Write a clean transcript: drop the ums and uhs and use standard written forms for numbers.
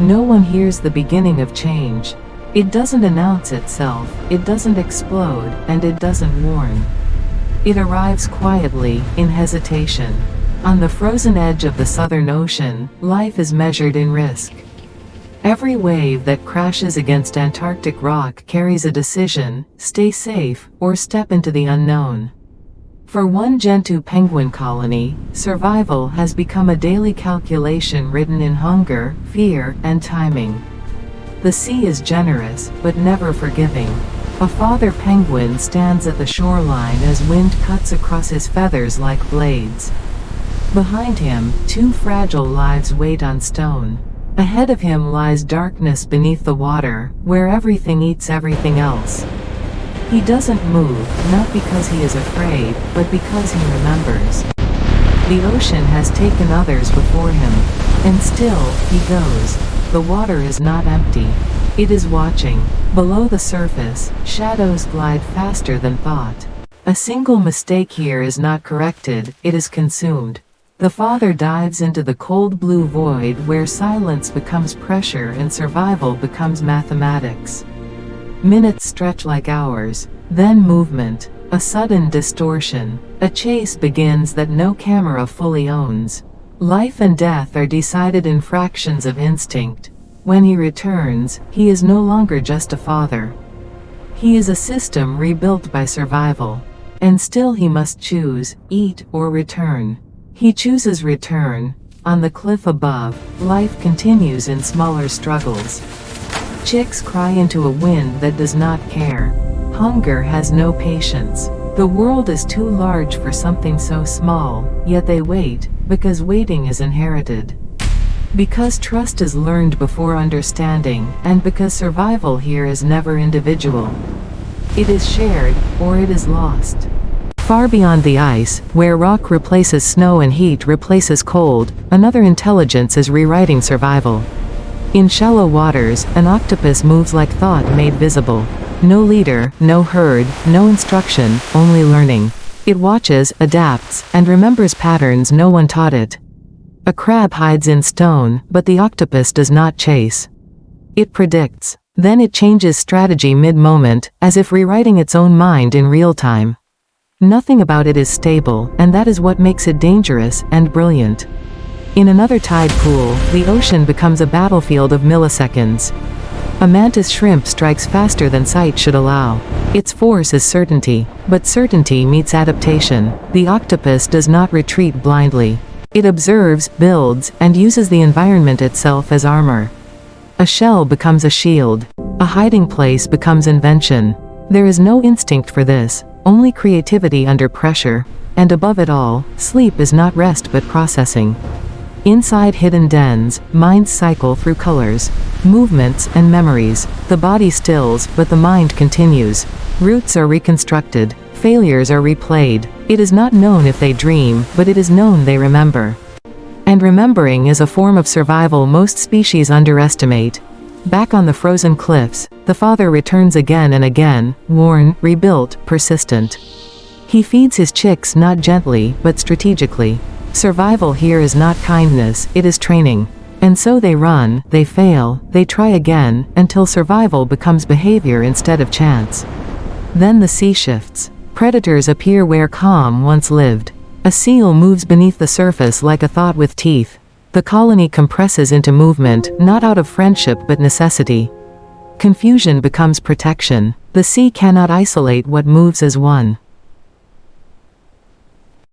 No one hears the beginning of change. It doesn't announce itself, it doesn't explode, and it doesn't warn. It arrives quietly, in hesitation. On the frozen edge of the Southern Ocean, life is measured in risk. Every wave that crashes against Antarctic rock carries a decision: stay safe, or step into the unknown. For one Gentoo penguin colony, survival has become a daily calculation written in hunger, fear, and timing. The sea is generous, but never forgiving. A father penguin stands at the shoreline as wind cuts across his feathers like blades. Behind him, two fragile lives wait on stone. Ahead of him lies darkness beneath the water, where everything eats everything else. He doesn't move, not because he is afraid, but because he remembers. The ocean has taken others before him, and still, he goes. The water is not empty. It is watching. Below the surface, shadows glide faster than thought. A single mistake here is not corrected, it is consumed. The father dives into the cold blue void where silence becomes pressure and survival becomes mathematics. Minutes stretch like hours, then movement, a sudden distortion. A chase begins that no camera fully owns. Life and death are decided in fractions of instinct. When he returns, he is no longer just a father. He is a system rebuilt by survival. And still he must choose, eat or return. He chooses return. On the cliff above, life continues in smaller struggles. Chicks cry into a wind that does not care. Hunger has no patience. The world is too large for something so small, yet they wait, because waiting is inherited. Because trust is learned before understanding, and because survival here is never individual. It is shared, or it is lost. Far beyond the ice, where rock replaces snow and heat replaces cold, another intelligence is rewriting survival. In shallow waters, an octopus moves like thought made visible. No leader, no herd, no instruction, only learning. It watches, adapts, and remembers patterns no one taught it. A crab hides in stone, but the octopus does not chase. It predicts. Then it changes strategy mid-moment, as if rewriting its own mind in real time. Nothing about it is stable, and that is what makes it dangerous and brilliant. In another tide pool, the ocean becomes a battlefield of milliseconds. A mantis shrimp strikes faster than sight should allow. Its force is certainty, but certainty meets adaptation. The octopus does not retreat blindly. It observes, builds, and uses the environment itself as armor. A shell becomes a shield. A hiding place becomes invention. There is no instinct for this, only creativity under pressure. And above it all, sleep is not rest but processing. Inside hidden dens, minds cycle through colors, movements, and memories. The body stills, but the mind continues. Roots are reconstructed, failures are replayed. It is not known if they dream, but it is known they remember. And remembering is a form of survival most species underestimate. Back on the frozen cliffs, the father returns again and again, worn, rebuilt, persistent. He feeds his chicks not gently, but strategically. Survival here is not kindness, it is training. And so they run, they fail, they try again, until survival becomes behavior instead of chance. Then the sea shifts. Predators appear where calm once lived. A seal moves beneath the surface like a thought with teeth. The colony compresses into movement, not out of friendship but necessity. Confusion becomes protection. The sea cannot isolate what moves as one.